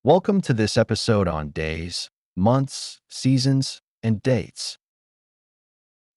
Welcome to this episode on days, months, seasons, and dates.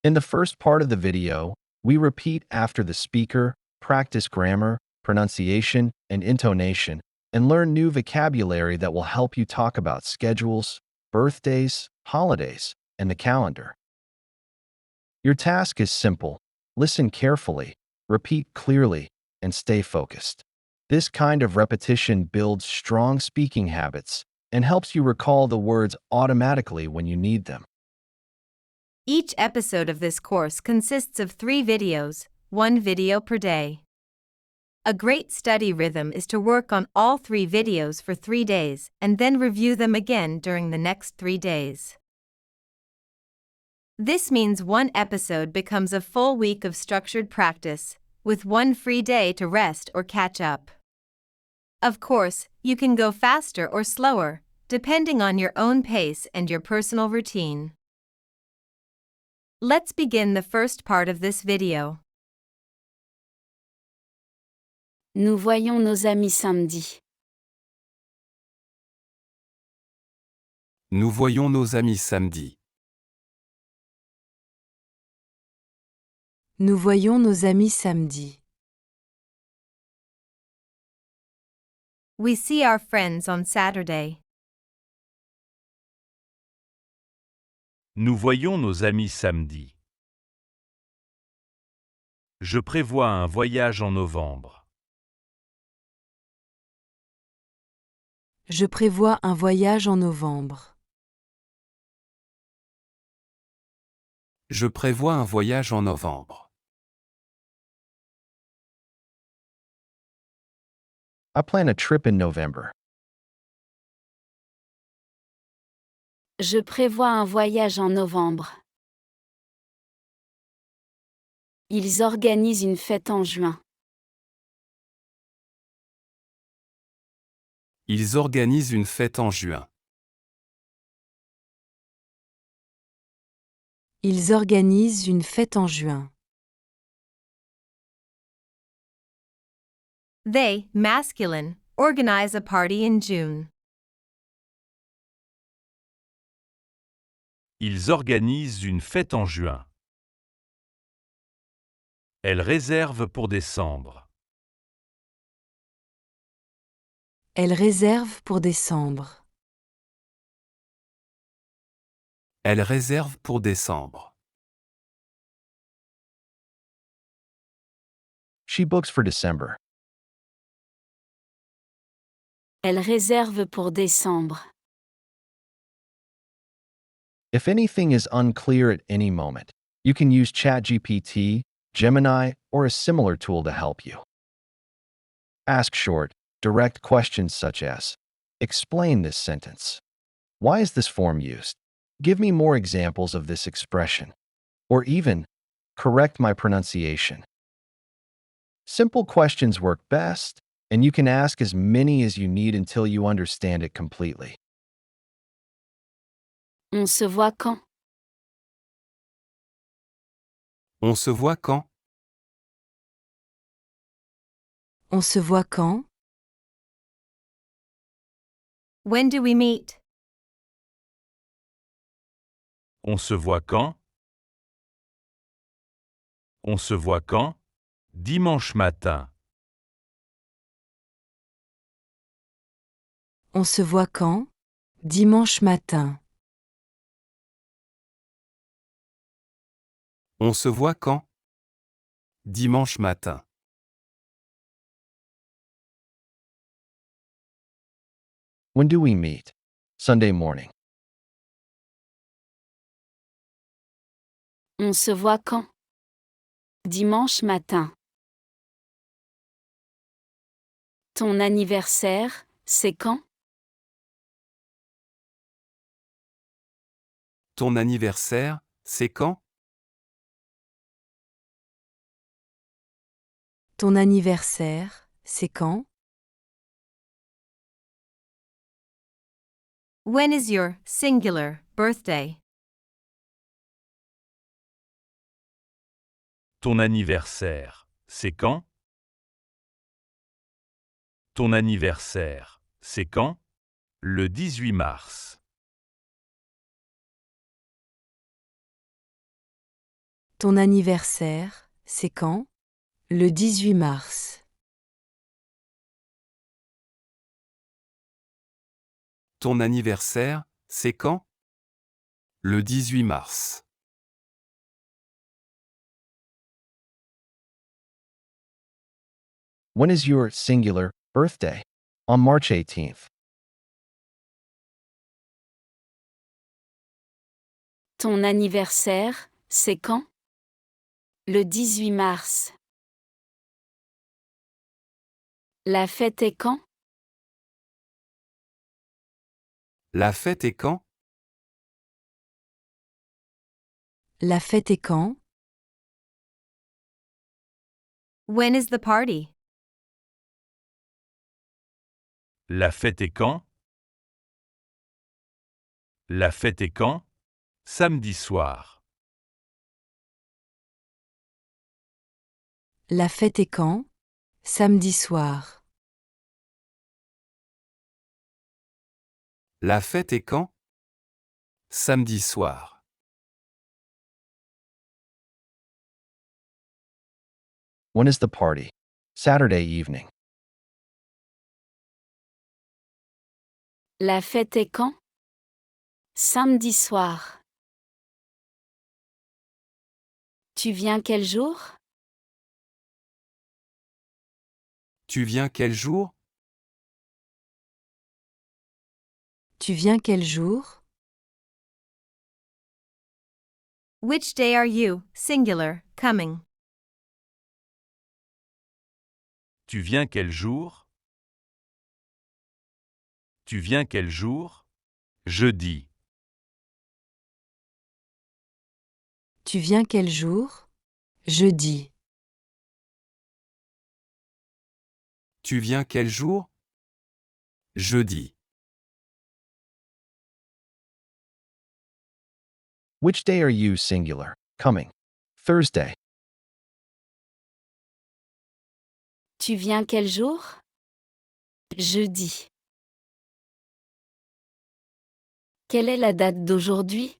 In the first part of the video, we repeat after the speaker, practice grammar, pronunciation, and intonation, and learn new vocabulary that will help you talk about schedules, birthdays, holidays, and the calendar. Your task is simple. Listen carefully, repeat clearly, and stay focused. This kind of repetition builds strong speaking habits and helps you recall the words automatically when you need them. Each episode of this course consists of 3 videos, 1 video per day. A great study rhythm is to work on all 3 videos for 3 days and then review them again during the next 3 days. This means 1 episode becomes a full week of structured practice, with 1 free day to rest or catch up. Of course, you can go faster or slower, depending on your own pace and your personal routine. Let's begin the first part of this video. Nous voyons nos amis samedi. Nous voyons nos amis samedi. Nous voyons nos amis samedi. We see our friends on Saturday. Nous voyons nos amis samedi. Je prévois un voyage en novembre. Je prévois un voyage en novembre. Je prévois un voyage en novembre. I plan a trip in November. Je prévois un voyage en novembre. Ils organisent une fête en juin. Ils organisent une fête en juin. Ils organisent une fête en juin. They, masculine, organize a party in June. Ils organisent une fête en juin. Elle réserve pour décembre. Elle réserve pour décembre. Elle réserve pour décembre. She books for December. Elle réserve pour décembre. If anything is unclear at any moment, you can use ChatGPT, Gemini, or a similar tool to help you. Ask short, direct questions such as, explain this sentence. Why is this form used? Give me more examples of this expression. Or even, correct my pronunciation. Simple questions work best, and you can ask as many as you need until you understand it completely. On se voit quand? On se voit quand? On se voit quand? When do we meet? On se voit quand? On se voit quand? Dimanche matin. On se voit quand? Dimanche matin. On se voit quand? Dimanche matin. When do we meet? Sunday morning. On se voit quand? Dimanche matin. Ton anniversaire, c'est quand? Ton anniversaire, c'est quand? Ton anniversaire, c'est quand? When is your, singular, birthday? Ton anniversaire, c'est quand? Ton anniversaire, c'est quand? Le 18 mars. Ton anniversaire, c'est quand? Le 18 mars. Ton anniversaire, c'est quand? Le 18 mars. When is your singular birthday? On March 18th. Ton anniversaire, c'est quand? Le 18 mars. La fête est quand? La fête est quand? La fête est quand? When is the party? La fête est quand? La fête est quand? Samedi soir. La fête est quand? Samedi soir. La fête est quand? Samedi soir. When is the party? Saturday evening. La fête est quand? Samedi soir. Tu viens quel jour? Tu viens quel jour? Tu viens quel jour? Which day are you, singular, coming? Tu viens quel jour? Tu viens quel jour? Jeudi. Tu viens quel jour? Jeudi. Tu viens quel jour? Jeudi. Which day are you, singular, coming? Thursday. Tu viens quel jour? Jeudi. Quelle est la date d'aujourd'hui?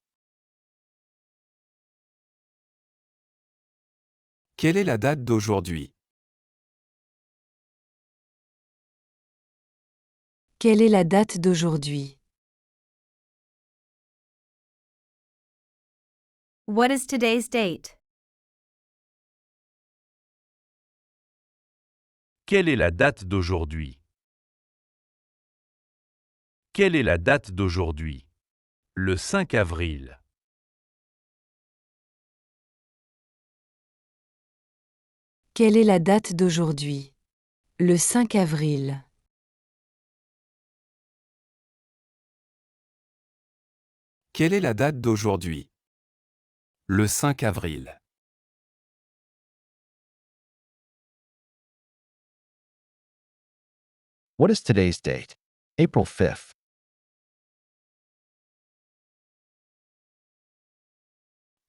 Quelle est la date d'aujourd'hui? Quelle est la date d'aujourd'hui? What is today's date? Quelle est la date d'aujourd'hui? Quelle est la date d'aujourd'hui? Le 5 avril. Quelle est la date d'aujourd'hui? Le 5 avril. Quelle est la date d'aujourd'hui? Le 5 avril. What is today's date? April 5th.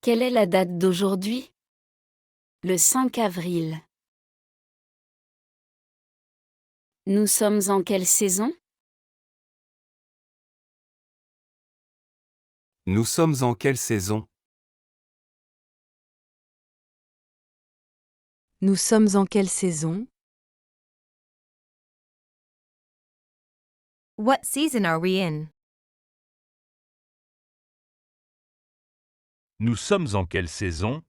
Quelle est la date d'aujourd'hui? Le 5 avril. Nous sommes en quelle saison? Nous sommes en quelle saison? Nous sommes en quelle saison? What season are we in? Nous sommes en quelle saison?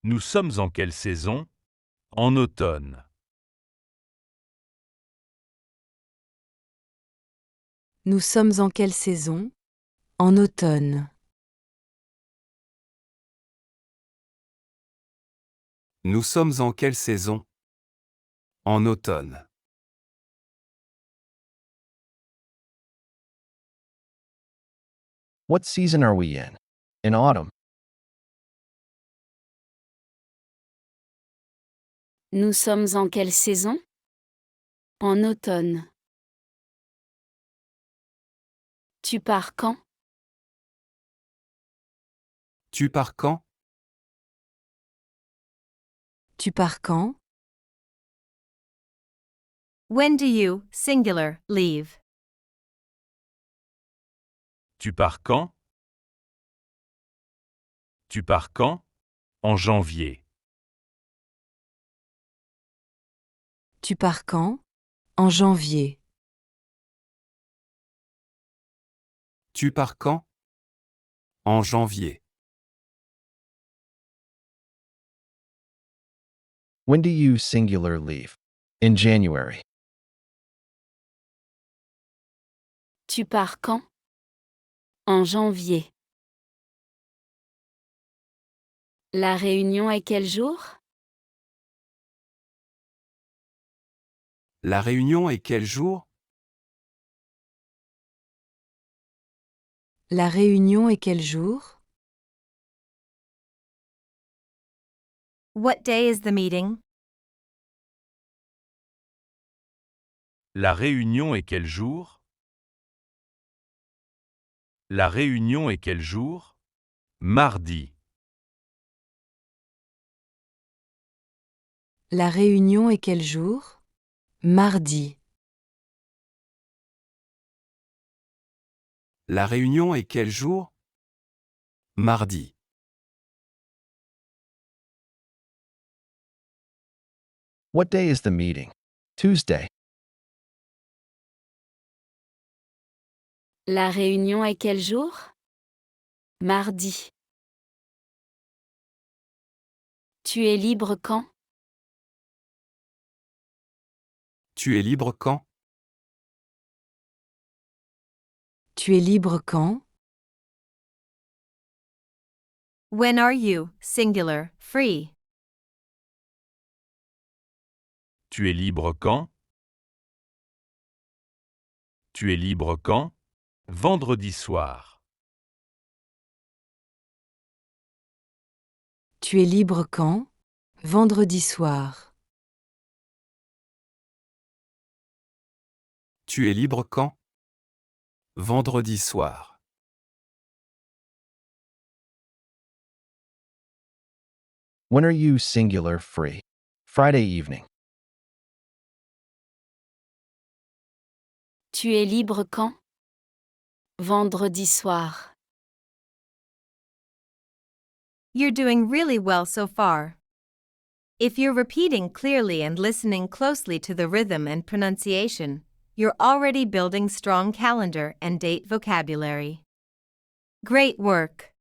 Nous sommes en quelle saison? En automne. Nous sommes en quelle saison? En automne. Nous sommes en quelle saison? En automne. What season are we in? In autumn. Nous sommes en quelle saison? En automne. Tu pars quand? Tu pars quand? Tu pars quand? When do you, singular, leave? Tu pars quand? Tu pars quand? En janvier. Tu pars quand? En janvier. Tu pars quand? En janvier. When do you singular leave? In January. Tu pars quand? En janvier. La réunion est quel jour? La réunion est quel jour? La réunion est quel jour? What day is the meeting? La réunion est quel jour? La réunion est quel jour? Mardi. La réunion est quel jour? Mardi. La réunion est quel jour? Mardi. What day is the meeting? Tuesday. La réunion est quel jour? Mardi. Tu es libre quand? Tu es libre quand? Tu es libre quand? When are you, singular, free? Tu es libre quand? Tu es libre quand? Vendredi soir. Tu es libre quand? Vendredi soir. Tu es libre quand? Vendredi soir. When are you singular free? Friday evening. Tu es libre quand? Vendredi soir. You're doing really well so far. If you're repeating clearly and listening closely to the rhythm and pronunciation, you're already building strong calendar and date vocabulary. Great work!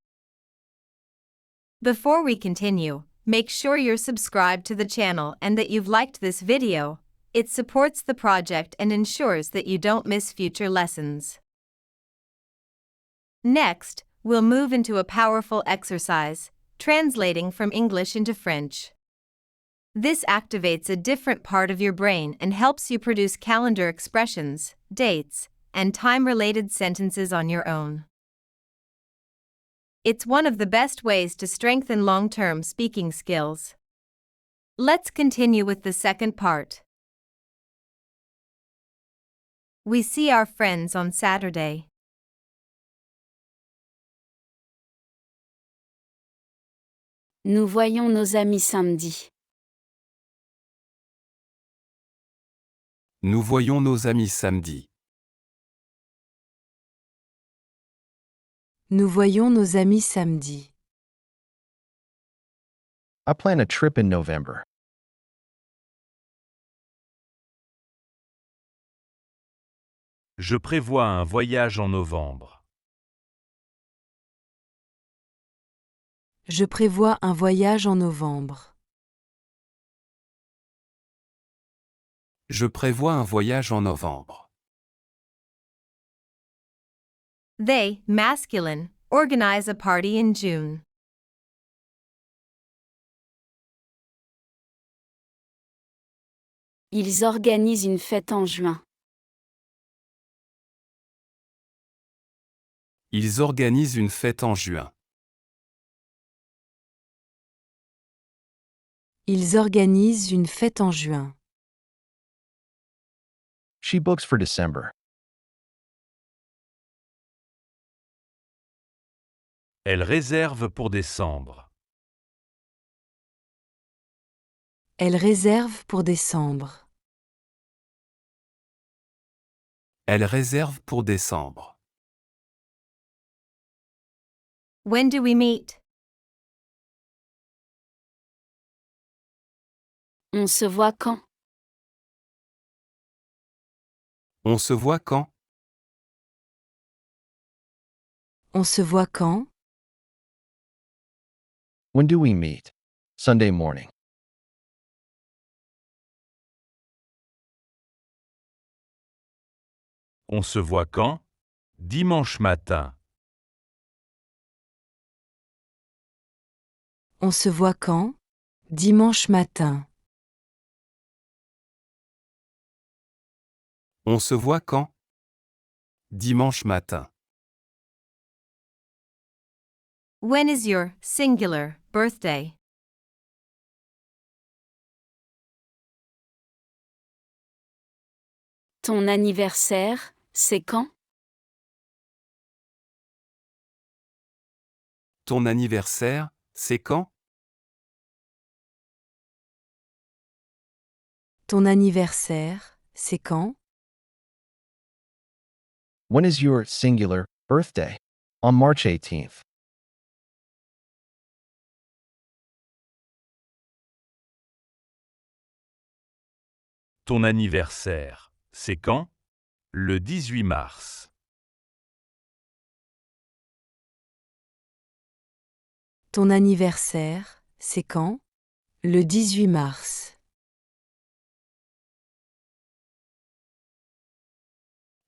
Before we continue, make sure you're subscribed to the channel and that you've liked this video. It supports the project and ensures that you don't miss future lessons. Next, we'll move into a powerful exercise, translating from English into French. This activates a different part of your brain and helps you produce calendar expressions, dates, and time-related sentences on your own. It's one of the best ways to strengthen long-term speaking skills. Let's continue with the second part. We see our friends on Saturday. Nous voyons nos amis samedi. Nous voyons nos amis samedi. Nous voyons nos amis samedi. I plan a trip in November. Je prévois un voyage en novembre. Je prévois un voyage en novembre. Je prévois un voyage en novembre. They, masculine, organize a party in June. Ils organisent une fête en juin. Ils organisent une fête en juin. Ils organisent une fête en juin. She books for December. Elle réserve pour décembre. Elle réserve pour décembre. Elle réserve pour décembre. When do we meet? On se voit quand? On se voit quand? On se voit quand? When do we meet? Sunday morning. On se voit quand? Dimanche matin. On se voit quand? Dimanche matin. On se voit quand? Dimanche matin. When is your singular birthday? Ton anniversaire, c'est quand? Ton anniversaire, c'est quand? Ton anniversaire, c'est quand? When is your singular birthday? On March 18th. Ton anniversaire, c'est quand? Le 18 mars. Ton anniversaire, c'est quand? Le 18 mars.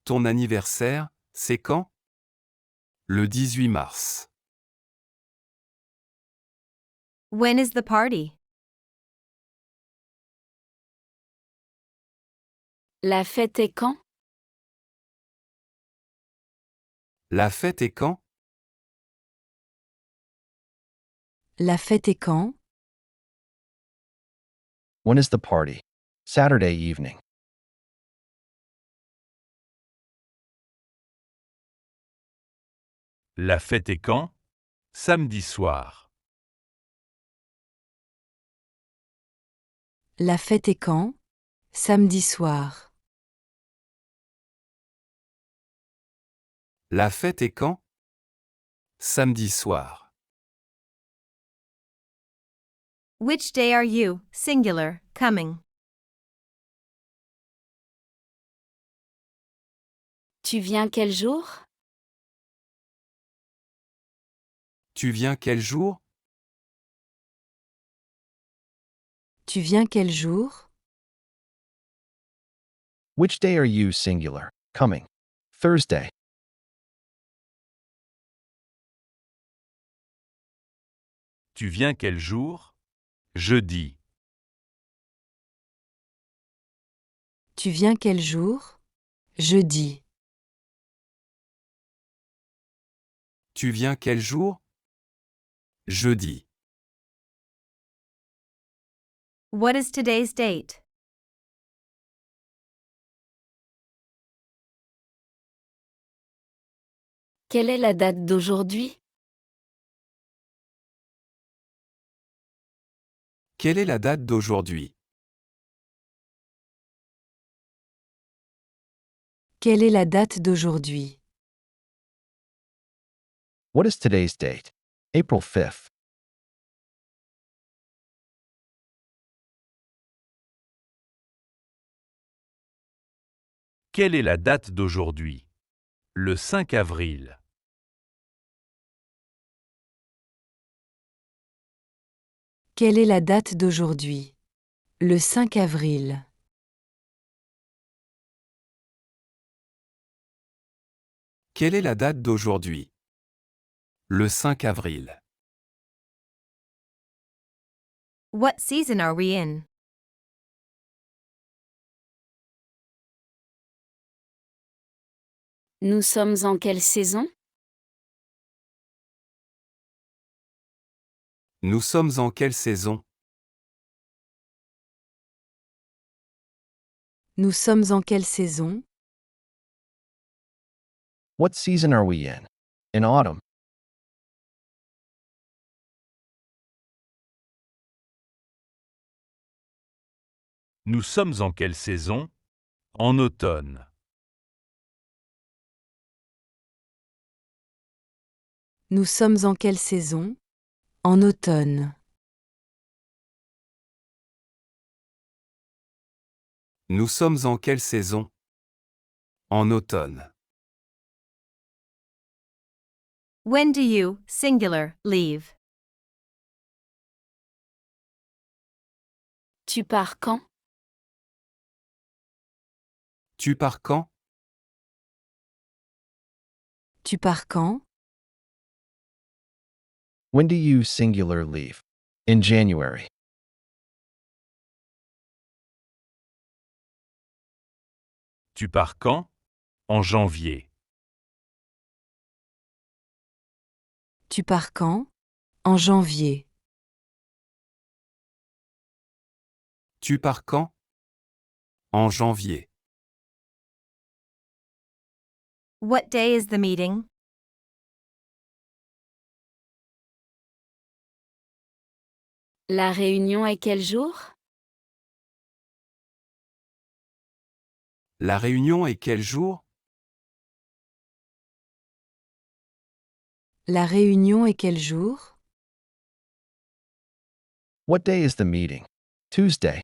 Ton anniversaire, c'est quand? Le 18 mars. When is the party? La fête est quand? La fête est quand? La fête est quand? When is the party? Saturday evening. La fête est quand? Samedi soir. La fête est quand? Samedi soir. La fête est quand? Samedi soir. Which day are you, singular, coming? Tu viens quel jour? Tu viens quel jour? Tu viens quel jour? Which day are you singular? Coming. Thursday. Tu viens quel jour? Jeudi. Tu viens quel jour? Jeudi. Tu viens quel jour? Jeudi. What is today's date? Quelle est la date d'aujourd'hui? Quelle est la date d'aujourd'hui? Quelle est la date d'aujourd'hui? What is today's date? April 5th. Quelle est la date d'aujourd'hui? Le 5 avril. Quelle est la date d'aujourd'hui? Le 5 avril. Quelle est la date d'aujourd'hui? Le 5 avril. What season are we in? Nous sommes en quelle saison? Nous sommes en quelle saison? Nous sommes en quelle saison? What season are we in? In autumn. Nous sommes en quelle saison? En automne. Nous sommes en quelle saison? En automne. Nous sommes en quelle saison? En automne. When do you, singular, leave? Tu pars quand? Tu pars quand? Tu pars quand? When do you singular leave? In January. Tu pars quand? En janvier. Tu pars quand? En janvier. Tu pars quand? En janvier. What day is the meeting? La réunion est quel jour? La réunion est quel jour? La réunion est quel jour? What day is the meeting? Tuesday.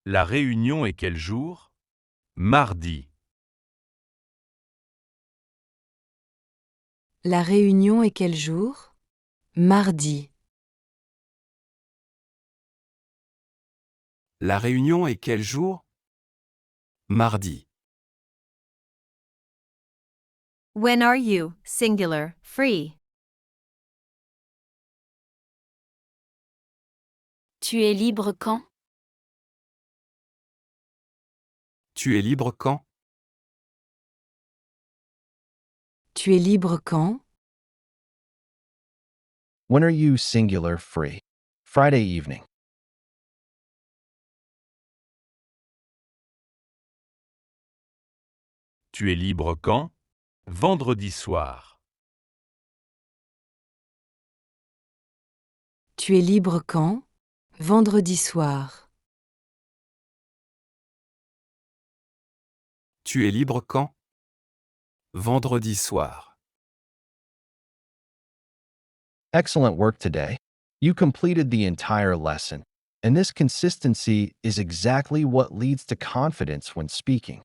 La réunion est quel jour? Mardi. La réunion est quel jour? Mardi. La réunion est quel jour? Mardi. When are you, singular, free? Tu es libre quand? Tu es libre quand? Tu es libre quand? When are you singular free? Friday evening. Tu es libre quand? Vendredi soir. Tu es libre quand? Vendredi soir. Tu es libre quand? Vendredi soir. Excellent work today. You completed the entire lesson, and this consistency is exactly what leads to confidence when speaking.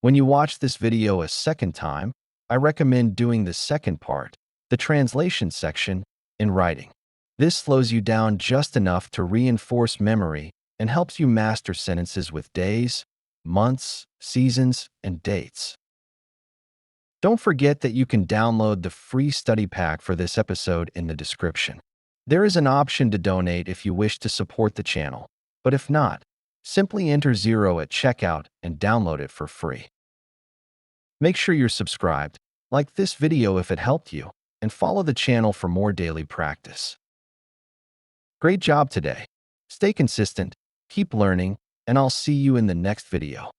When you watch this video a second time, I recommend doing the second part, the translation section, in writing. This slows you down just enough to reinforce memory and helps you master sentences with days, months, seasons, and dates. Don't forget that you can download the free study pack for this episode in the description. There is an option to donate if you wish to support the channel, but if not, simply enter 0 at checkout and download it for free. Make sure you're subscribed, like this video if it helped you, and follow the channel for more daily practice. Great job today. Stay consistent, keep learning, and I'll see you in the next video.